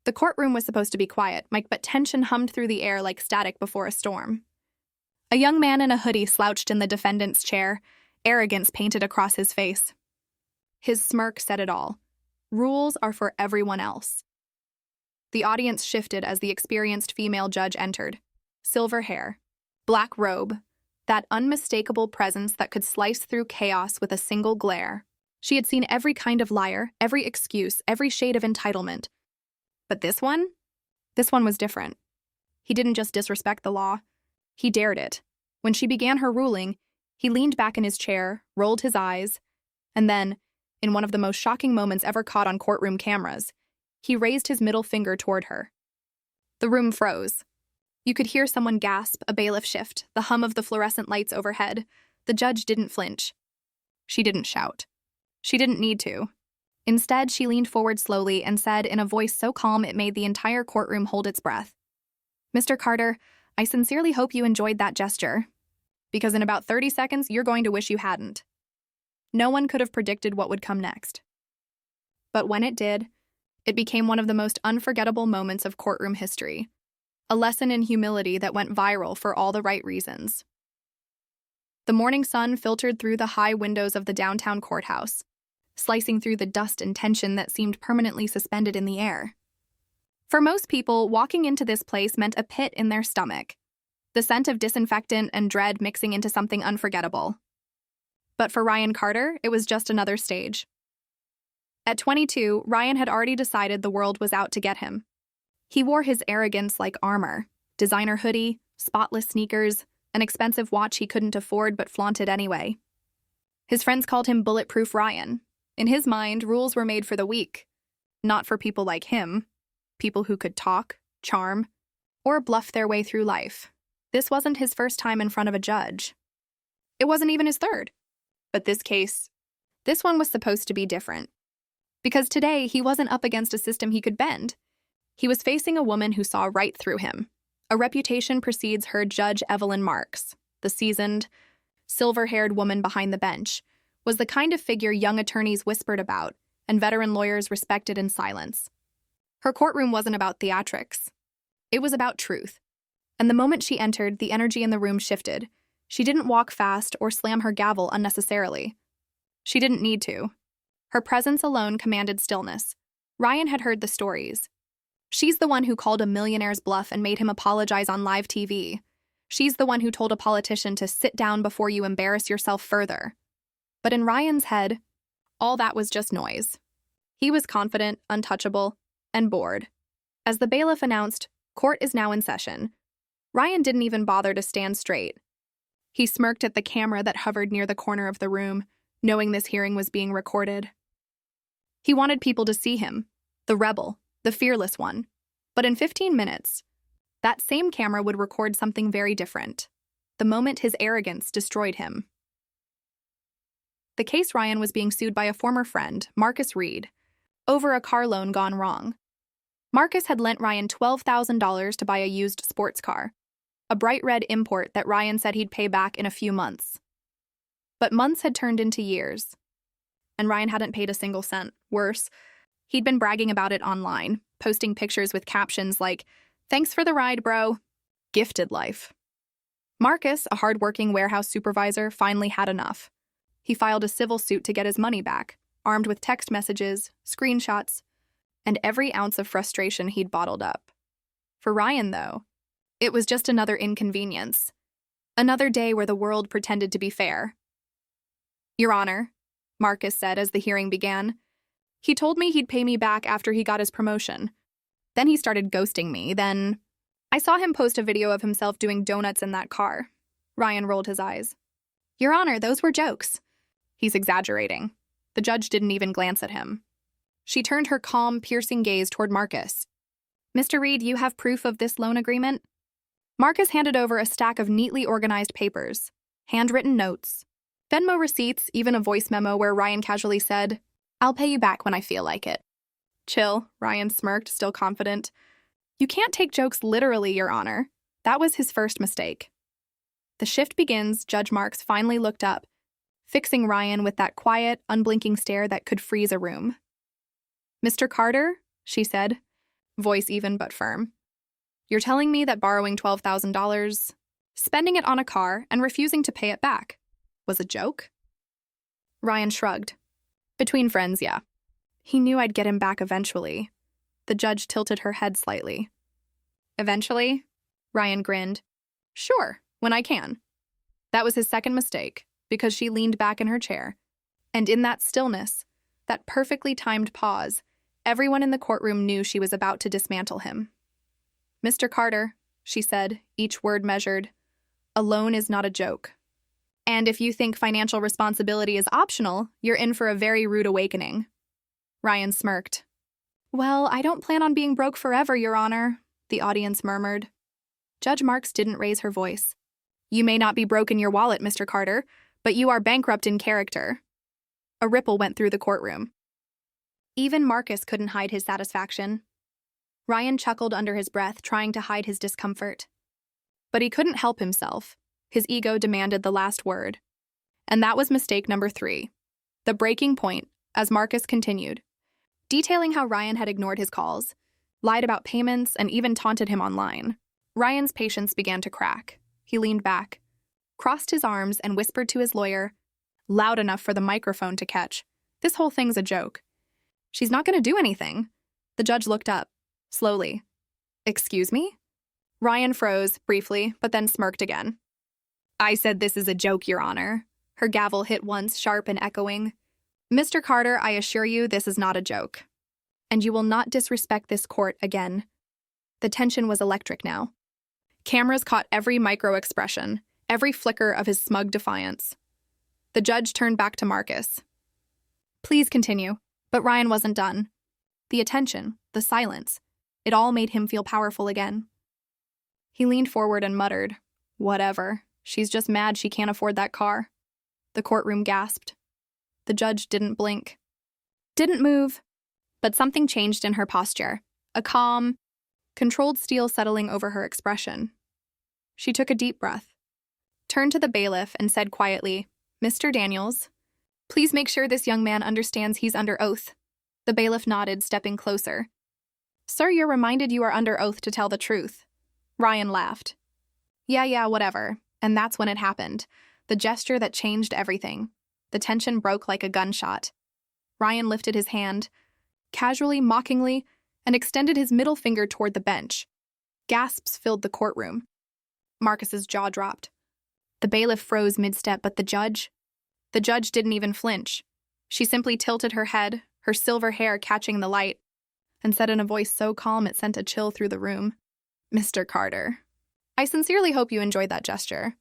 The courtroom was supposed to be quiet, but tension hummed through the air like static before a storm. A young man in a hoodie slouched in the defendant's chair, arrogance painted across his face. His smirk said it all. Rules are for everyone else. The audience shifted as the experienced female judge entered. Silver hair, black robe, that unmistakable presence that could slice through chaos with a single glare. She had seen every kind of liar, every excuse, every shade of entitlement. But this one was different. He didn't just disrespect the law. He dared it. When she began her ruling, he leaned back in his chair, rolled his eyes, and then, in one of the most shocking moments ever caught on courtroom cameras, he raised his middle finger toward her. The room froze. You could hear someone gasp, a bailiff shift, the hum of the fluorescent lights overhead. The judge didn't flinch. She didn't shout. She didn't need to. Instead, she leaned forward slowly and said in a voice so calm it made the entire courtroom hold its breath, "Mr. Carter, I sincerely hope you enjoyed that gesture, because in about 30 seconds, you're going to wish you hadn't." No one could have predicted what would come next. But when it did, it became one of the most unforgettable moments of courtroom history, a lesson in humility that went viral for all the right reasons. The morning sun filtered through the high windows of the downtown courthouse, slicing through the dust and tension that seemed permanently suspended in the air. For most people, walking into this place meant a pit in their stomach, the scent of disinfectant and dread mixing into something unforgettable. But for Ryan Carter, it was just another stage. At 22, Ryan had already decided the world was out to get him. He wore his arrogance like armor, designer hoodie, spotless sneakers, an expensive watch he couldn't afford but flaunted anyway. His friends called him Bulletproof Ryan. In his mind, rules were made for the weak, not for people like him, people who could talk, charm, or bluff their way through life. This wasn't his first time in front of a judge. It wasn't even his third. But this one was supposed to be different. Because today, he wasn't up against a system he could bend. He was facing a woman who saw right through him. A reputation precedes her, Judge Evelyn Marks, the seasoned, silver-haired woman behind the bench, was the kind of figure young attorneys whispered about and veteran lawyers respected in silence. Her courtroom wasn't about theatrics. It was about truth. And the moment she entered, the energy in the room shifted. She didn't walk fast or slam her gavel unnecessarily. She didn't need to. Her presence alone commanded stillness. Ryan had heard the stories. She's the one who called a millionaire's bluff and made him apologize on live TV. She's the one who told a politician to sit down before you embarrass yourself further. But in Ryan's head, all that was just noise. He was confident, untouchable, and bored. As the bailiff announced, "Court is now in session," Ryan didn't even bother to stand straight. He smirked at the camera that hovered near the corner of the room, knowing this hearing was being recorded. He wanted people to see him, the rebel, the fearless one. But in 15 minutes, that same camera would record something very different, the moment his arrogance destroyed him. The case Ryan was being sued by a former friend, Marcus Reed, over a car loan gone wrong. Marcus had lent Ryan $12,000 to buy a used sports car, a bright red import that Ryan said he'd pay back in a few months. But months had turned into years, and Ryan hadn't paid a single cent. Worse, he'd been bragging about it online, posting pictures with captions like, "Thanks for the ride, bro. Gifted life." Marcus, a hard-working warehouse supervisor, finally had enough. He filed a civil suit to get his money back, armed with text messages, screenshots, and every ounce of frustration he'd bottled up. For Ryan, though, it was just another inconvenience. Another day where the world pretended to be fair. "Your Honor," Marcus said as the hearing began, "he told me he'd pay me back after he got his promotion. Then he started ghosting me. Then I saw him post a video of himself doing donuts in that car." Ryan rolled his eyes. "Your Honor, those were jokes." "He's exaggerating." The judge didn't even glance at him. She turned her calm, piercing gaze toward Marcus. "Mr. Reed, you have proof of this loan agreement?" Marcus handed over a stack of neatly organized papers, handwritten notes, Venmo receipts, even a voice memo where Ryan casually said, "I'll pay you back when I feel like it." "Chill," Ryan smirked, still confident. "You can't take jokes literally, Your Honor." That was his first mistake. The shift begins. Judge Marks finally looked up, fixing Ryan with that quiet, unblinking stare that could freeze a room. "Mr. Carter," she said, voice even but firm. You're telling me that borrowing $12,000, spending it on a car, and refusing to pay it back was a joke? Ryan shrugged. Between friends, yeah. He knew I'd get him back eventually. The judge tilted her head slightly. Eventually? Ryan grinned. Sure, when I can. That was his second mistake, because she leaned back in her chair. And in that stillness, that perfectly timed pause, everyone in the courtroom knew she was about to dismantle him. Mr. Carter, she said, each word measured, a loan is not a joke. And if you think financial responsibility is optional, you're in for a very rude awakening. Ryan smirked. Well, I don't plan on being broke forever, Your Honor, the audience murmured. Judge Marks didn't raise her voice. You may not be broke in your wallet, Mr. Carter, but you are bankrupt in character. A ripple went through the courtroom. Even Marcus couldn't hide his satisfaction. Ryan chuckled under his breath, trying to hide his discomfort. But he couldn't help himself. His ego demanded the last word. And that was mistake number 3. The breaking point, as Marcus continued, detailing how Ryan had ignored his calls, lied about payments, and even taunted him online. Ryan's patience began to crack. He leaned back, crossed his arms, and whispered to his lawyer, loud enough for the microphone to catch, "This whole thing's a joke. She's not going to do anything." The judge looked up, slowly. Excuse me? Ryan froze, briefly, but then smirked again. I said this is a joke, Your Honor. Her gavel hit once, sharp and echoing. Mr. Carter, I assure you this is not a joke. And you will not disrespect this court again. The tension was electric now. Cameras caught every micro-expression, every flicker of his smug defiance. The judge turned back to Marcus. Please continue. But Ryan wasn't done. The attention, the silence, it all made him feel powerful again. He leaned forward and muttered, Whatever. She's just mad she can't afford that car. The courtroom gasped. The judge didn't blink. Didn't move. But something changed in her posture. A calm, controlled steel settling over her expression. She took a deep breath, turned to the bailiff and said quietly, Mr. Daniels, please make sure this young man understands he's under oath. The bailiff nodded, stepping closer. Sir, you're reminded you are under oath to tell the truth. Ryan laughed. Yeah, whatever. And that's when it happened. The gesture that changed everything. The tension broke like a gunshot. Ryan lifted his hand, casually, mockingly, and extended his middle finger toward the bench. Gasps filled the courtroom. Marcus's jaw dropped. The bailiff froze mid-step, but the judge didn't even flinch. She simply tilted her head, her silver hair catching the light, and said in a voice so calm it sent a chill through the room, Mr. Carter, I sincerely hope you enjoyed that gesture,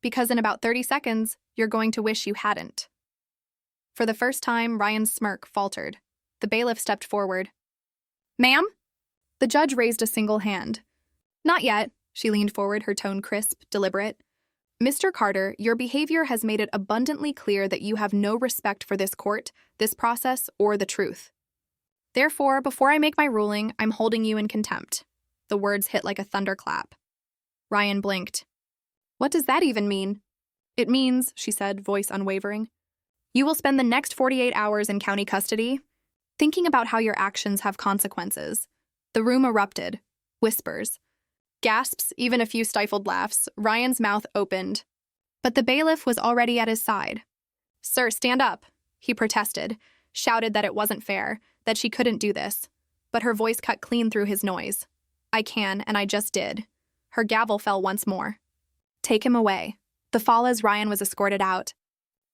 because in about 30 seconds, you're going to wish you hadn't. For the first time, Ryan's smirk faltered. The bailiff stepped forward. Ma'am? The judge raised a single hand. Not yet. She leaned forward, her tone crisp, deliberate. Mr. Carter, your behavior has made it abundantly clear that you have no respect for this court, this process, or the truth. Therefore, before I make my ruling, I'm holding you in contempt. The words hit like a thunderclap. Ryan blinked. What does that even mean? It means, she said, voice unwavering, you will spend the next 48 hours in county custody, thinking about how your actions have consequences. The room erupted. Whispers. Gasps, even a few stifled laughs. Ryan's mouth opened. But the bailiff was already at his side. Sir, stand up, he protested, shouted that it wasn't fair, that she couldn't do this. But her voice cut clean through his noise. I can, and I just did. Her gavel fell once more. Take him away. The fall as Ryan was escorted out.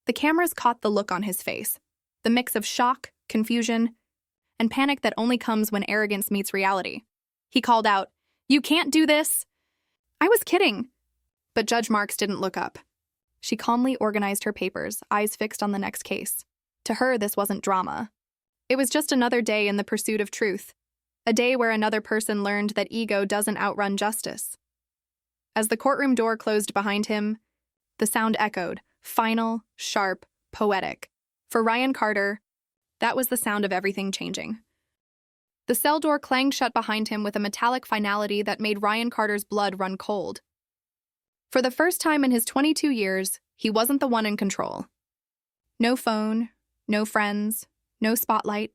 The cameras caught the look on his face. The mix of shock, confusion, and panic that only comes when arrogance meets reality. He called out, You can't do this! I was kidding. But Judge Marks didn't look up. She calmly organized her papers, eyes fixed on the next case. To her, this wasn't drama. It was just another day in the pursuit of truth. A day where another person learned that ego doesn't outrun justice. As the courtroom door closed behind him, the sound echoed, final, sharp, poetic. For Ryan Carter, that was the sound of everything changing. The cell door clanged shut behind him with a metallic finality that made Ryan Carter's blood run cold. For the first time in his 22 years, he wasn't the one in control. No phone, no friends, no spotlight,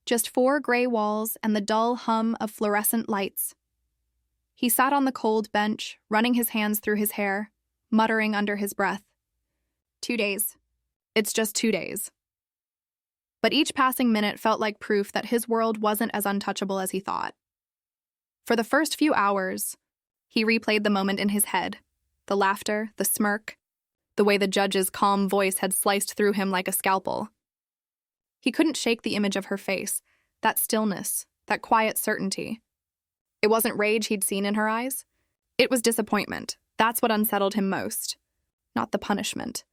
Just 4 gray walls and the dull hum of fluorescent lights. He sat on the cold bench, running his hands through his hair, muttering under his breath. 2 days. It's just 2 days. But each passing minute felt like proof that his world wasn't as untouchable as he thought. For the first few hours, he replayed the moment in his head, the laughter, the smirk, the way the judge's calm voice had sliced through him like a scalpel. He couldn't shake the image of her face, that stillness, that quiet certainty. It wasn't rage he'd seen in her eyes. It was disappointment. That's what unsettled him most. Not the punishment.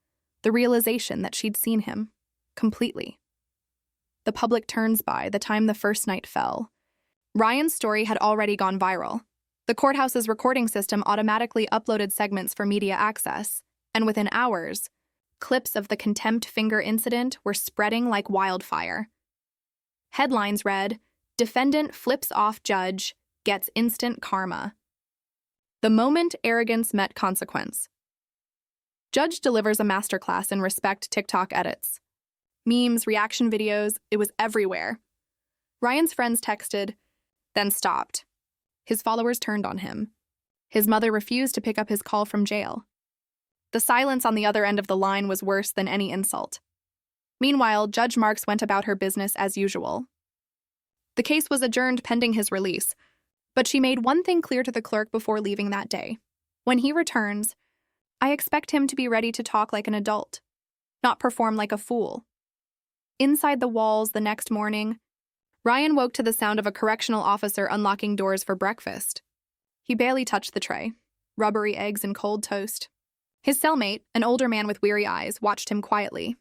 The realization that she'd seen him. Completely. The public turns by the time the first night fell. Ryan's story had already gone viral. The courthouse's recording system automatically uploaded segments for media access, and within hours, clips of the contempt finger incident were spreading like wildfire. Headlines read, "Defendant flips off judge, gets instant karma." The moment arrogance met consequence. Judge delivers a masterclass in respect TikTok edits. Memes, reaction videos, it was everywhere. Ryan's friends texted, then stopped. His followers turned on him. His mother refused to pick up his call from jail. The silence on the other end of the line was worse than any insult. Meanwhile, Judge Marks went about her business as usual. The case was adjourned pending his release, but she made one thing clear to the clerk before leaving that day. When he returns, I expect him to be ready to talk like an adult, not perform like a fool. Inside the walls the next morning, Ryan woke to the sound of a correctional officer unlocking doors for breakfast. He barely touched the tray, rubbery eggs and cold toast. His cellmate, an older man with weary eyes, watched him quietly.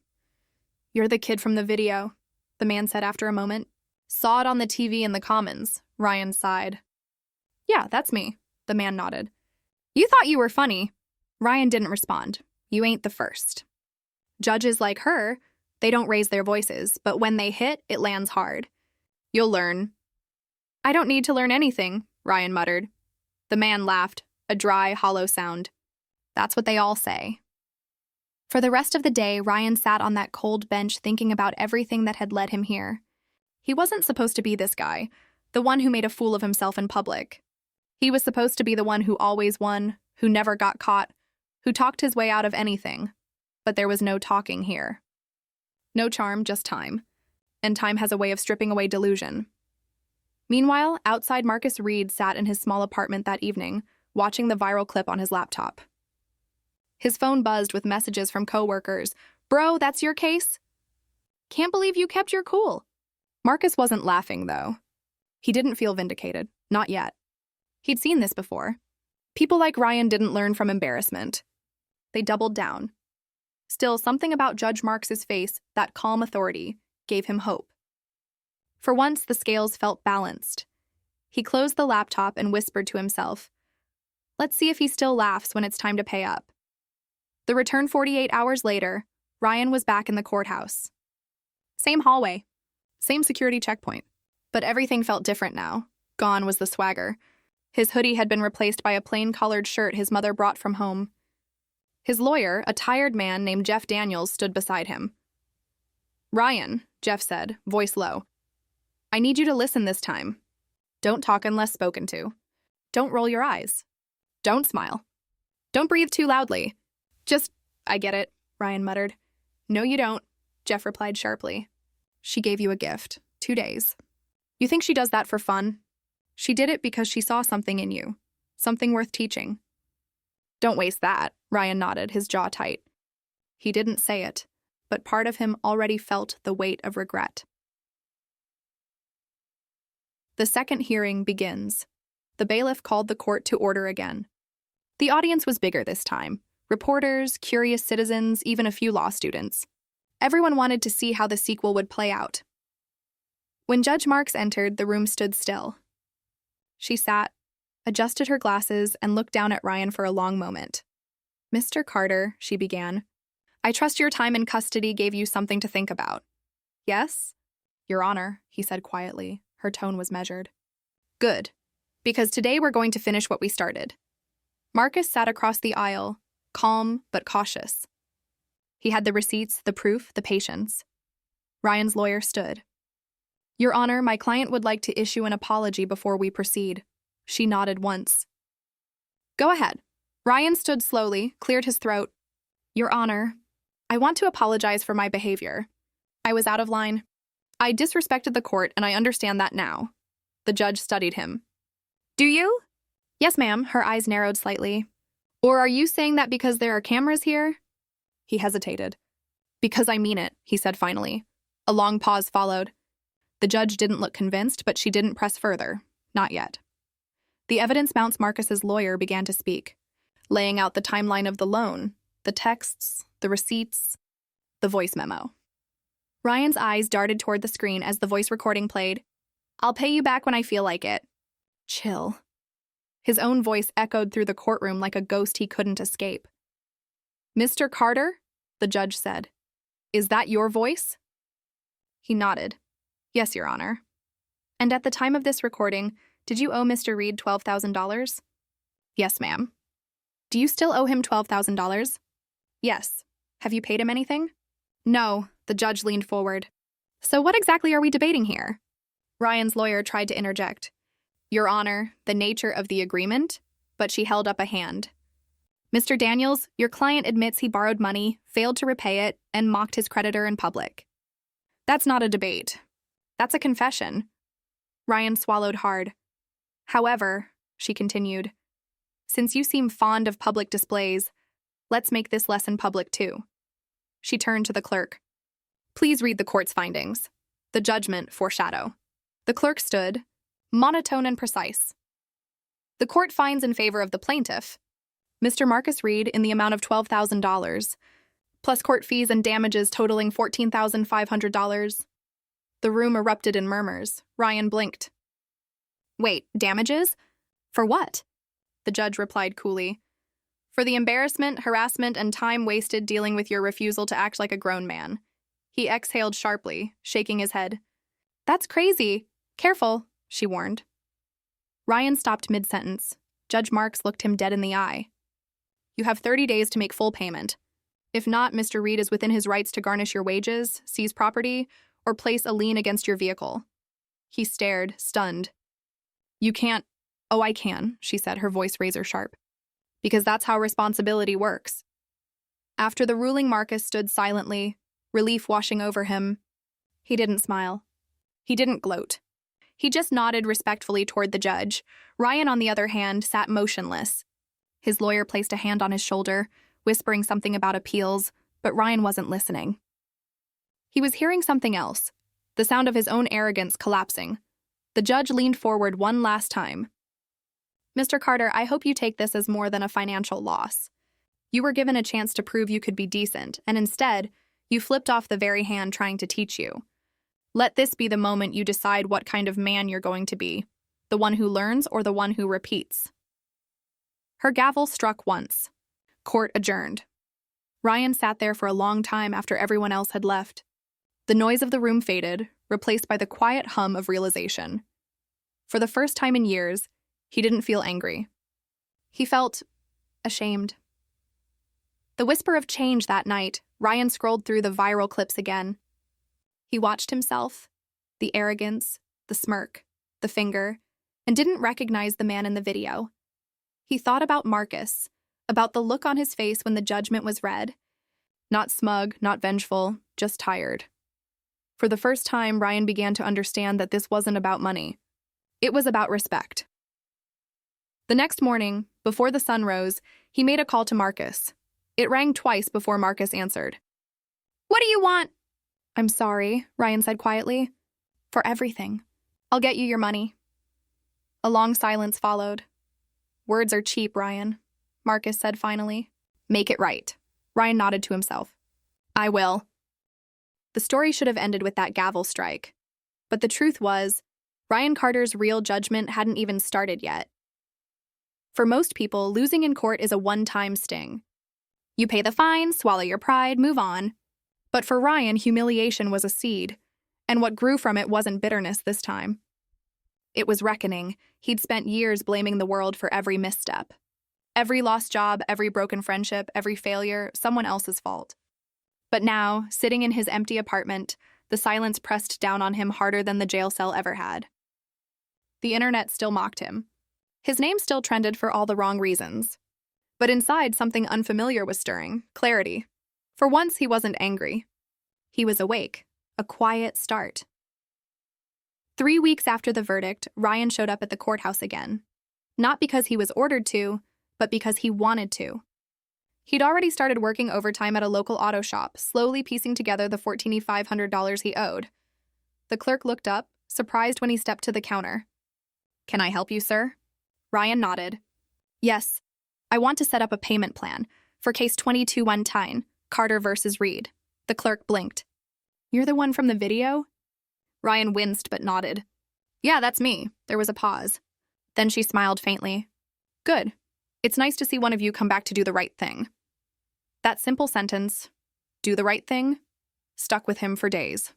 "You're the kid from the video," the man said after a moment. "Saw it on the TV in the Commons," Ryan sighed. "Yeah, that's me," the man nodded. "You thought you were funny." Ryan didn't respond. "You ain't the first." Judges like her, they don't raise their voices, but when they hit, it lands hard. "You'll learn." "I don't need to learn anything," Ryan muttered. The man laughed, a dry, hollow sound. "That's what they all say." For the rest of the day, Ryan sat on that cold bench thinking about everything that had led him here. He wasn't supposed to be this guy, the one who made a fool of himself in public. He was supposed to be the one who always won, who never got caught, who talked his way out of anything. But there was no talking here. No charm, just time. And time has a way of stripping away delusion. Meanwhile, outside Marcus Reed sat in his small apartment that evening, watching the viral clip on his laptop. His phone buzzed with messages from coworkers. "Bro, that's your case? Can't believe you kept your cool." Marcus wasn't laughing, though. He didn't feel vindicated. Not yet. He'd seen this before. People like Ryan didn't learn from embarrassment. They doubled down. Still, something about Judge Marks's face, that calm authority, gave him hope. For once, the scales felt balanced. He closed the laptop and whispered to himself, "Let's see if he still laughs when it's time to pay up." The return 48 hours later, Ryan was back in the courthouse. Same hallway, same security checkpoint, but everything felt different now. Gone was the swagger. His hoodie had been replaced by a plain-collared shirt his mother brought from home. His lawyer, a tired man named Jeff Daniels, stood beside him. "Ryan," Jeff said, voice low, "I need you to listen this time. Don't talk unless spoken to. Don't roll your eyes. Don't smile. Don't breathe too loudly. Just, I get it," Ryan muttered. "No, you don't," Jeff replied sharply. "She gave you a gift. 2 days. You think she does that for fun? She did it because she saw something in you. Something worth teaching." "Don't waste that," Ryan nodded, his jaw tight. He didn't say it, but part of him already felt the weight of regret. The second hearing begins. The bailiff called the court to order again. The audience was bigger this time. Reporters, curious citizens, even a few law students. Everyone wanted to see how the sequel would play out. When Judge Marks entered, the room stood still. She sat, adjusted her glasses, and looked down at Ryan for a long moment. "Mr. Carter," she began, "I trust your time in custody gave you something to think about." "Yes?" "Your Honor," he said quietly. Her tone was measured. "Good, because today we're going to finish what we started." Marcus sat across the aisle, calm but cautious. He had the receipts, the proof, the patience. Ryan's lawyer stood. Your Honor, my client would like to issue an apology before we proceed. She nodded once. Go ahead. Ryan stood slowly, cleared his throat. Your Honor, I want to apologize for my behavior. I was out of line. I disrespected the court, and I understand that now. The judge studied him. Do you? Yes, ma'am. Her eyes narrowed slightly. Or are you saying that because there are cameras here? He hesitated. Because I mean it, he said finally. A long pause followed. The judge didn't look convinced, but she didn't press further. Not yet. The evidence mounts Marcus's lawyer began to speak, laying out the timeline of the loan, the texts, the receipts, the voice memo. Ryan's eyes darted toward the screen as the voice recording played. I'll pay you back when I feel like it. Chill. His own voice echoed through the courtroom like a ghost he couldn't escape. Mr. Carter, the judge said, is that your voice? He nodded. Yes, Your Honor. And at the time of this recording, did you owe Mr. Reed $12,000? Yes, ma'am. Do you still owe him $12,000? Yes. Have you paid him anything? No, the judge leaned forward. So what exactly are we debating here? Ryan's lawyer tried to interject. Your Honor, the nature of the agreement, but she held up a hand. Mr. Daniels, your client admits he borrowed money, failed to repay it, and mocked his creditor in public. That's not a debate. That's a confession. Ryan swallowed hard. However, she continued, since you seem fond of public displays, let's make this lesson public too. She turned to the clerk. Please read the court's findings. The judgment foreshadow. The clerk stood, monotone and precise. The court finds in favor of the plaintiff, Mr. Marcus Reed, in the amount of $12,000, plus court fees and damages totaling $14,500. The room erupted in murmurs. Ryan blinked. Wait, damages? For what? The judge replied coolly. For the embarrassment, harassment, and time wasted dealing with your refusal to act like a grown man. He exhaled sharply, shaking his head. That's crazy. Careful, she warned. Ryan stopped mid-sentence. Judge Marks looked him dead in the eye. You have 30 days to make full payment. If not, Mr. Reed is within his rights to garnish your wages, seize property, or place a lien against your vehicle. He stared, stunned. You can't. Oh, I can, she said, her voice razor sharp. Because that's how responsibility works. After the ruling, Marcus stood silently, relief washing over him. He didn't smile. He didn't gloat. He just nodded respectfully toward the judge. Ryan, on the other hand, sat motionless. His lawyer placed a hand on his shoulder, whispering something about appeals, but Ryan wasn't listening. He was hearing something else, the sound of his own arrogance collapsing. The judge leaned forward one last time. Mr. Carter, I hope you take this as more than a financial loss. You were given a chance to prove you could be decent, and instead, you flipped off the very hand trying to teach you. Let this be the moment you decide what kind of man you're going to be, the one who learns or the one who repeats. Her gavel struck once. Court adjourned. Ryan sat there for a long time after everyone else had left. The noise of the room faded, replaced by the quiet hum of realization. For the first time in years, he didn't feel angry. He felt ashamed. The whisper of change that night, Ryan scrolled through the viral clips again. He watched himself, the arrogance, the smirk, the finger, and didn't recognize the man in the video. He thought about Marcus, about the look on his face when the judgment was read. Not smug, not vengeful, just tired. For the first time, Ryan began to understand that this wasn't about money. It was about respect. The next morning, before the sun rose, he made a call to Marcus. It rang twice before Marcus answered. What do you want? I'm sorry, Ryan said quietly. For everything. I'll get you your money. A long silence followed. Words are cheap, Ryan, Marcus said finally. Make it right. Ryan nodded to himself. I will. The story should have ended with that gavel strike. But the truth was, Ryan Carter's real judgment hadn't even started yet. For most people, losing in court is a one-time sting. You pay the fine, swallow your pride, move on. But for Ryan, humiliation was a seed, and what grew from it wasn't bitterness this time. It was reckoning. He'd spent years blaming the world for every misstep. Every lost job, every broken friendship, every failure, someone else's fault. But now, sitting in his empty apartment, The silence pressed down on him harder than the jail cell ever had. The internet still mocked him. His name still trended for all the wrong reasons. But inside, something unfamiliar was stirring, clarity. For once, he wasn't angry. He was awake, a quiet start. 3 weeks after the verdict, Ryan showed up at the courthouse again. Not because he was ordered to, but because he wanted to. He'd already started working overtime at a local auto shop, slowly piecing together the $14,500 he owed. The clerk looked up, surprised when he stepped to the counter. "Can I help you, sir?" Ryan nodded. "Yes. I want to set up a payment plan for case 22-110, Carter versus Reed." The clerk blinked. "You're the one from the video?" Ryan winced but nodded. "Yeah, that's me." There was a pause. Then she smiled faintly. "Good. It's nice to see one of you come back to do the right thing." That simple sentence, "do the right thing," stuck with him for days.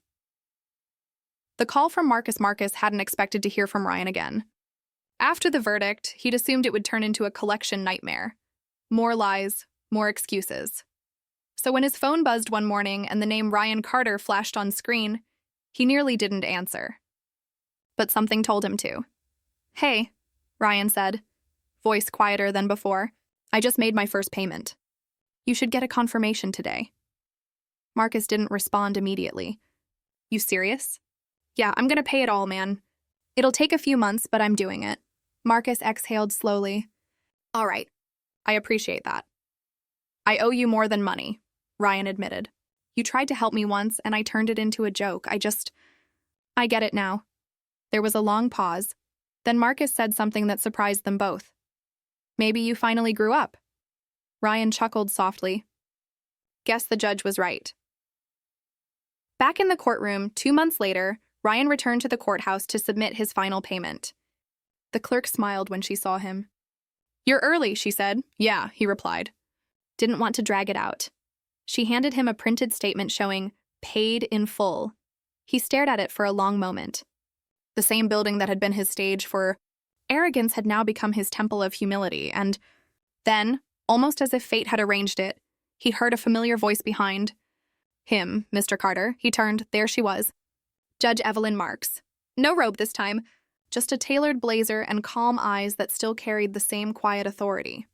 The call from Marcus hadn't expected to hear from Ryan again. After the verdict, he'd assumed it would turn into a collection nightmare. More lies, more excuses. So when his phone buzzed one morning and the name Ryan Carter flashed on screen, he nearly didn't answer. But something told him to. "Hey," Ryan said, voice quieter than before. "I just made my first payment. You should get a confirmation today." Marcus didn't respond immediately. "You serious?" "Yeah, I'm gonna pay it all, man. It'll take a few months, but I'm doing it." Marcus exhaled slowly. "All right. I appreciate that." "I owe you more than money," Ryan admitted. "You tried to help me once, and I turned it into a joke. I get it now." There was a long pause. Then Marcus said something that surprised them both. "Maybe you finally grew up." Ryan chuckled softly. Guess the judge was right. Back in the courtroom, 2 months later, Ryan returned to the courthouse to submit his final payment. The clerk smiled when she saw him. "You're early," she said. "Yeah," he replied. Didn't want to drag it out. She handed him a printed statement showing "paid in full." He stared at it for a long moment. The same building that had been his stage for arrogance had now become his temple of humility, and then, almost as if fate had arranged it, he heard a familiar voice behind him. "Mr. Carter." He turned. There she was. Judge Evelyn Marks. No robe this time, just a tailored blazer and calm eyes that still carried the same quiet authority.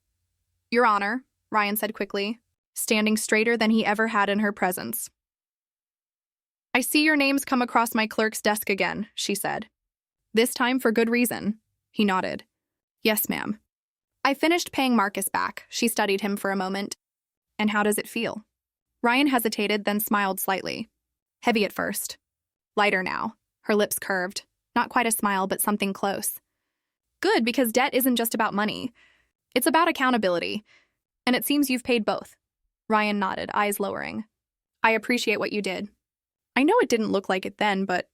"Your Honor," Ryan said quickly, standing straighter than he ever had in her presence. "I see your name's come across my clerk's desk again," she said. "This time for good reason." He nodded. "Yes, ma'am." "I finished paying Marcus back." She studied him for a moment. "And how does it feel?" Ryan hesitated, then smiled slightly. Heavy at first. Lighter now, her lips curved. Not quite a smile, but something close. "Good, because debt isn't just about money. It's about accountability. And it seems you've paid both." Ryan nodded, eyes lowering. "I appreciate what you did. I know it didn't look like it then, but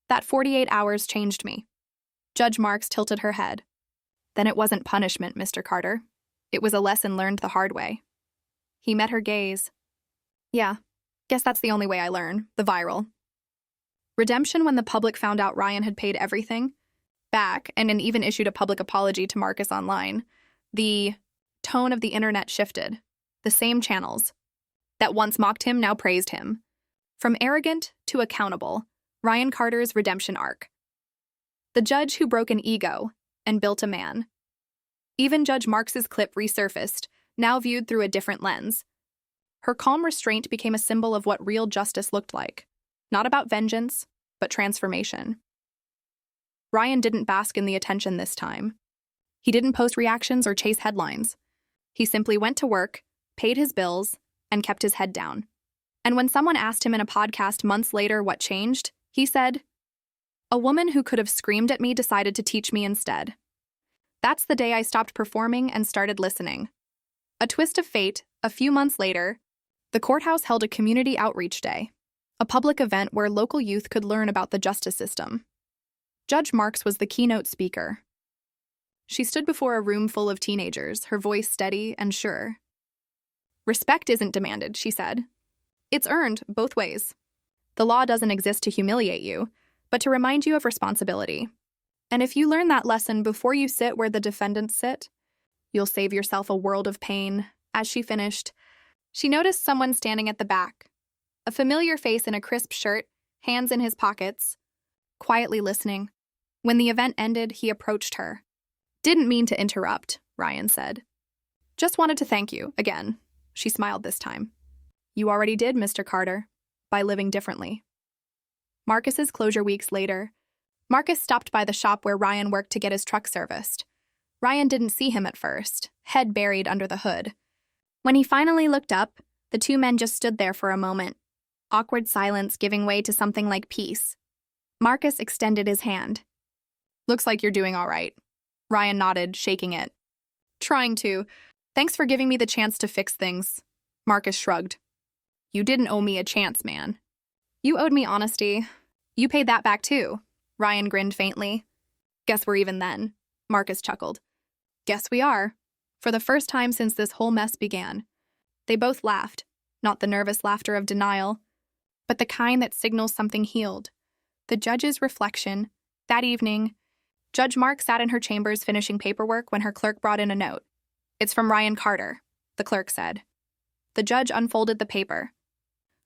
that 48 hours changed me." Judge Marks tilted her head. "Then it wasn't punishment, Mr. Carter. It was a lesson learned the hard way." He met her gaze. "Yeah, guess that's the only way I learn, the viral." Redemption when the public found out Ryan had paid everything back and even issued a public apology to Marcus online. The tone of the internet shifted. The same channels that once mocked him now praised him. From arrogant to accountable, Ryan Carter's redemption arc. The judge who broke an ego and built a man. Even Judge Marks's clip resurfaced, now viewed through a different lens. Her calm restraint became a symbol of what real justice looked like. Not about vengeance, but transformation. Ryan didn't bask in the attention this time. He didn't post reactions or chase headlines. He simply went to work, paid his bills, and kept his head down. And when someone asked him in a podcast months later what changed, he said, "A woman who could have screamed at me decided to teach me instead." That's the day I stopped performing and started listening. A twist of fate, a few months later, the courthouse held a community outreach day, a public event where local youth could learn about the justice system. Judge Marks was the keynote speaker. She stood before a room full of teenagers, her voice steady and sure. "Respect isn't demanded," she said. "It's earned both ways. The law doesn't exist to humiliate you, but to remind you of responsibility. And if you learn that lesson before you sit where the defendants sit, you'll save yourself a world of pain." As she finished, she noticed someone standing at the back. A familiar face in a crisp shirt, hands in his pockets, quietly listening. When the event ended, he approached her. "Didn't mean to interrupt," Ryan said. "Just wanted to thank you, again." She smiled this time. "You already did, Mr. Carter, by living differently." Marcus's closure weeks later, Marcus stopped by the shop where Ryan worked to get his truck serviced. Ryan didn't see him at first, head buried under the hood. When he finally looked up, the two men just stood there for a moment, awkward silence giving way to something like peace. Marcus extended his hand. "Looks like you're doing all right." Ryan nodded, shaking it. "Trying to. Thanks for giving me the chance to fix things." Marcus shrugged. "You didn't owe me a chance, man." "You owed me honesty. You paid that back too." Ryan grinned faintly. "Guess we're even then." Marcus chuckled. "Guess we are." For the first time since this whole mess began. They both laughed, not the nervous laughter of denial, but the kind that signals something healed. The judge's reflection. That evening, Judge Mark sat in her chambers finishing paperwork when her clerk brought in a note. "It's from Ryan Carter," the clerk said. The judge unfolded the paper,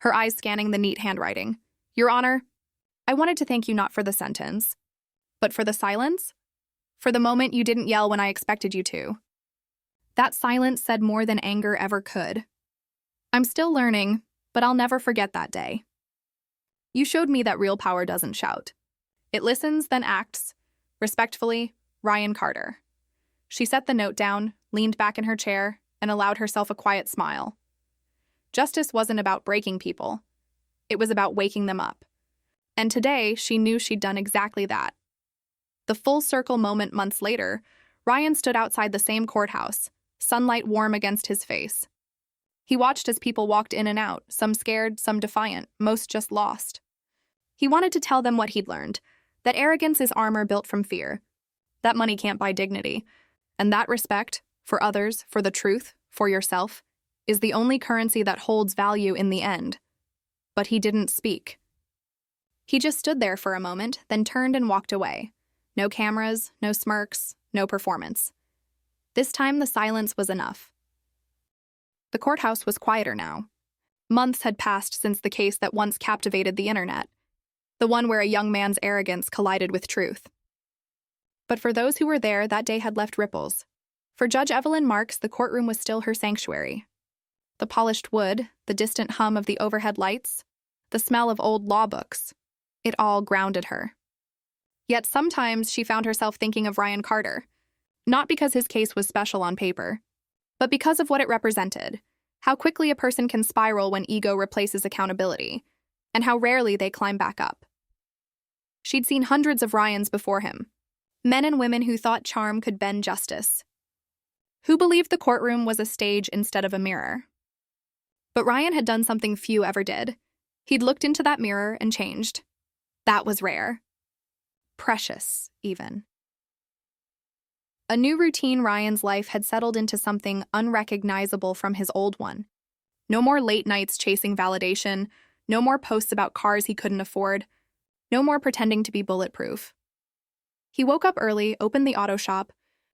her eyes scanning the neat handwriting. "Your Honor, I wanted to thank you not for the sentence, but for the silence? For the moment you didn't yell when I expected you to." That silence said more than anger ever could. "I'm still learning, but I'll never forget that day. You showed me that real power doesn't shout. It listens, then acts. Respectfully, Ryan Carter." She set the note down, leaned back in her chair, and allowed herself a quiet smile. Justice wasn't about breaking people. It was about waking them up. And today, she knew she'd done exactly that. The full circle moment months later, Ryan stood outside the same courthouse, sunlight warm against his face. He watched as people walked in and out, some scared, some defiant, most just lost. He wanted to tell them what he'd learned, that arrogance is armor built from fear, that money can't buy dignity, and that respect, for others, for the truth, for yourself, is the only currency that holds value in the end. But he didn't speak. He just stood there for a moment, then turned and walked away. No cameras, no smirks, no performance. This time the silence was enough. The courthouse was quieter now. Months had passed since the case that once captivated the internet, the one where a young man's arrogance collided with truth. But for those who were there, that day had left ripples. For Judge Evelyn Marks, the courtroom was still her sanctuary. The polished wood, the distant hum of the overhead lights, the smell of old law books, it all grounded her. Yet sometimes she found herself thinking of Ryan Carter, not because his case was special on paper, but because of what it represented, how quickly a person can spiral when ego replaces accountability, and how rarely they climb back up. She'd seen hundreds of Ryans before him, men and women who thought charm could bend justice, who believed the courtroom was a stage instead of a mirror. But Ryan had done something few ever did. He'd looked into that mirror and changed. That was rare. Precious, even. A new routine Ryan's life had settled into something unrecognizable from his old one. No more late nights chasing validation, no more posts about cars he couldn't afford, no more pretending to be bulletproof. He woke up early, opened the auto shop,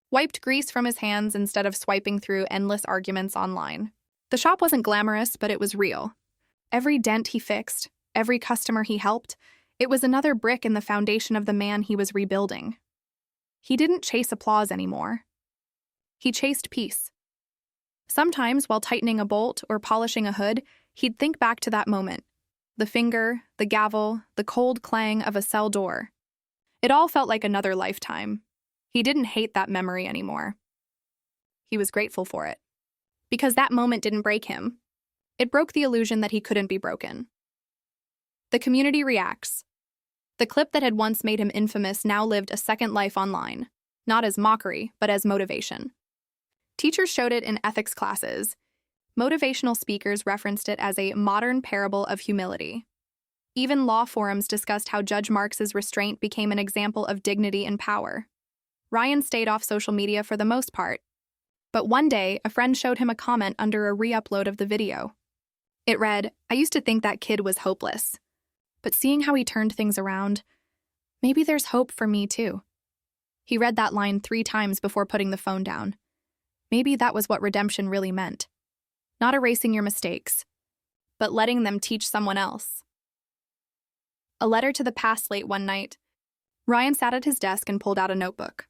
wiped grease from his hands instead of swiping through endless arguments online. The shop wasn't glamorous, but it was real. Every dent he fixed, every customer he helped, it was another brick in the foundation of the man he was rebuilding. He didn't chase applause anymore. He chased peace. Sometimes, while tightening a bolt or polishing a hood, he'd think back to that moment. The finger, the gavel, the cold clang of a cell door. It all felt like another lifetime. He didn't hate that memory anymore. He was grateful for it. Because that moment didn't break him. It broke the illusion that he couldn't be broken. The community reacts. The clip that had once made him infamous now lived a second life online, not as mockery, but as motivation. Teachers showed it in ethics classes. Motivational speakers referenced it as a modern parable of humility. Even law forums discussed how Judge Marks's restraint became an example of dignity and power. Ryan stayed off social media for the most part, but one day a friend showed him a comment under a re-upload of the video. It read, "I used to think that kid was hopeless. But seeing how he turned things around, maybe there's hope for me too." He read that line 3 times before putting the phone down. Maybe that was what redemption really meant. Not erasing your mistakes, but letting them teach someone else. A letter to the past late one night. Ryan sat at his desk and pulled out a notebook.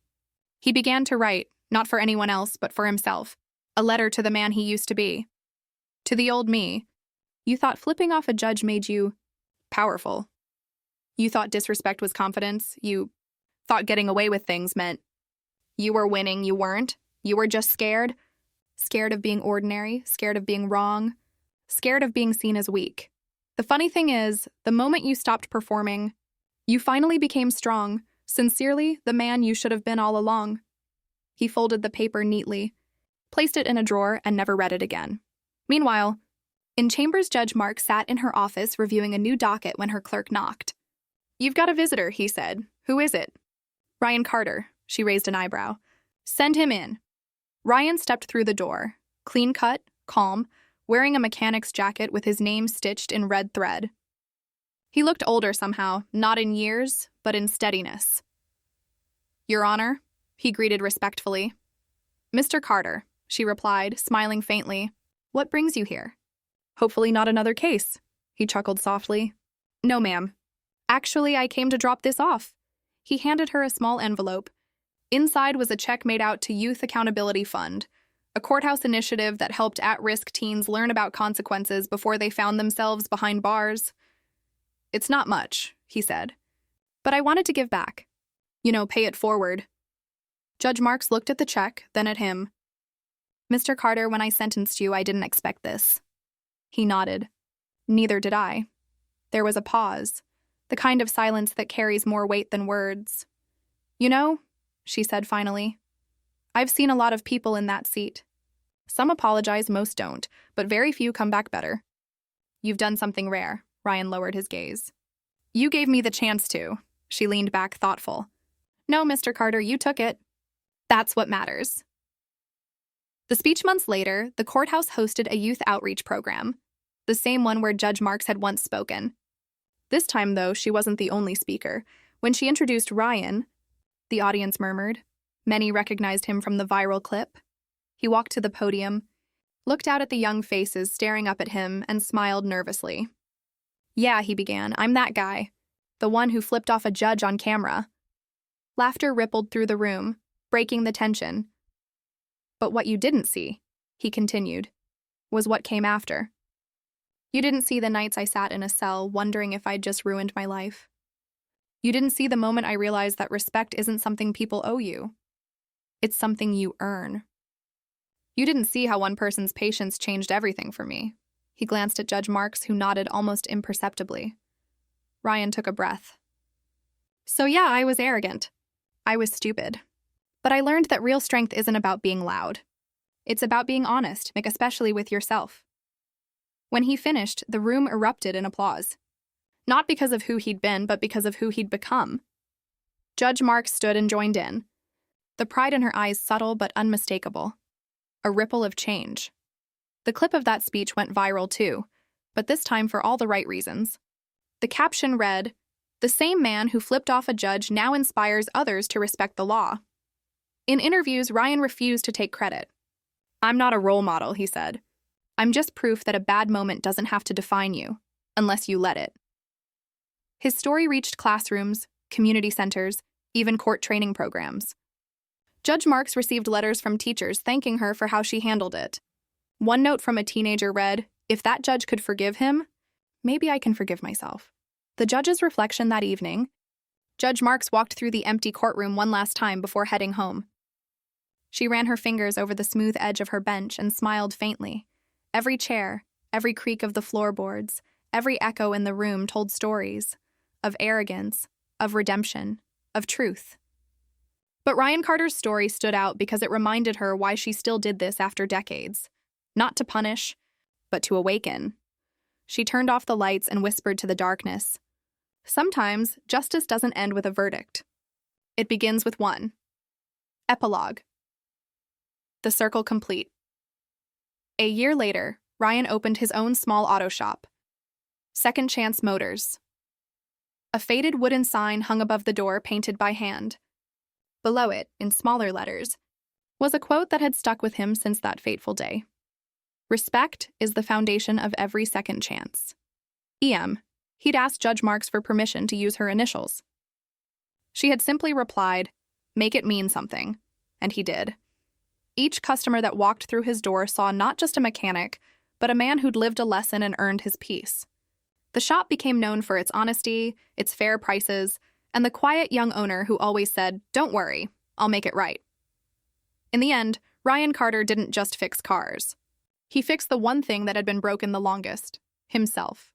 He began to write, not for anyone else, but for himself, a letter to the man he used to be. To the old me. You thought flipping off a judge made you powerful. You thought disrespect was confidence. You thought getting away with things meant you were winning. You weren't. You were just scared. Scared of being ordinary, scared of being wrong, scared of being seen as weak. The funny thing is, the moment you stopped performing, you finally became strong, sincerely the man you should have been all along. He folded the paper neatly, placed it in a drawer, and never read it again. Meanwhile, in chambers, Judge Mark sat in her office reviewing a new docket when her clerk knocked. "You've got a visitor," he said. "Who is it?" "Ryan Carter." She raised an eyebrow. "Send him in." Ryan stepped through the door, clean-cut, calm, wearing a mechanic's jacket with his name stitched in red thread. He looked older somehow, not in years, but in steadiness. "Your Honor," he greeted respectfully. "Mr. Carter," she replied, smiling faintly. "What brings you here?" "Hopefully not another case," he chuckled softly. "No, ma'am. Actually, I came to drop this off." He handed her a small envelope. Inside was a check made out to Youth Accountability Fund, a courthouse initiative that helped at-risk teens learn about consequences before they found themselves behind bars. "It's not much," he said, "but I wanted to give back. Pay it forward." Judge Marks looked at the check, then at him. "Mr. Carter, when I sentenced you, I didn't expect this." He nodded. "Neither did I." There was a pause, the kind of silence that carries more weight than words. She said finally, "I've seen a lot of people in that seat. Some apologize, most don't, but very few come back better. You've done something rare." Ryan lowered his gaze. "You gave me the chance to." She leaned back, thoughtful. "No, Mr. Carter, you took it. That's what matters." The speech months later, the courthouse hosted a youth outreach program, the same one where Judge Marks had once spoken. This time, though, she wasn't the only speaker. When she introduced Ryan, the audience murmured. Many recognized him from the viral clip. He walked to the podium, looked out at the young faces staring up at him, and smiled nervously. "Yeah," he began, "I'm that guy. The one who flipped off a judge on camera." Laughter rippled through the room, breaking the tension. "But what you didn't see," he continued, "was what came after. You didn't see the nights I sat in a cell wondering if I'd just ruined my life. You didn't see the moment I realized that respect isn't something people owe you. It's something you earn. You didn't see how one person's patience changed everything for me." He glanced at Judge Marks, who nodded almost imperceptibly. Ryan took a breath. "So yeah, I was arrogant. I was stupid. But I learned that real strength isn't about being loud. It's about being honest, especially with yourself." When he finished, the room erupted in applause. Not because of who he'd been, but because of who he'd become. Judge Marks stood and joined in, the pride in her eyes subtle but unmistakable. A ripple of change. The clip of that speech went viral too, but this time for all the right reasons. The caption read, "The same man who flipped off a judge now inspires others to respect the law." In interviews, Ryan refused to take credit. "I'm not a role model," he said. "I'm just proof that a bad moment doesn't have to define you, unless you let it." His story reached classrooms, community centers, even court training programs. Judge Marks received letters from teachers thanking her for how she handled it. One note from a teenager read, "If that judge could forgive him, maybe I can forgive myself." The judge's reflection that evening, Judge Marks walked through the empty courtroom one last time before heading home. She ran her fingers over the smooth edge of her bench and smiled faintly. Every chair, every creak of the floorboards, every echo in the room told stories of arrogance, of redemption, of truth. But Ryan Carter's story stood out because it reminded her why she still did this after decades. Not to punish, but to awaken. She turned off the lights and whispered to the darkness. Sometimes, justice doesn't end with a verdict. It begins with one. Epilogue. The circle complete. A year later, Ryan opened his own small auto shop. Second Chance Motors. A faded wooden sign hung above the door, painted by hand. Below it, in smaller letters, was a quote that had stuck with him since that fateful day. "Respect is the foundation of every second chance. E.M. He'd asked Judge Marks for permission to use her initials. She had simply replied, "Make it mean something," and he did. Each customer that walked through his door saw not just a mechanic, but a man who'd lived a lesson and earned his peace. The shop became known for its honesty, its fair prices, and the quiet young owner who always said, "Don't worry, I'll make it right." In the end, Ryan Carter didn't just fix cars. He fixed the one thing that had been broken the longest: himself.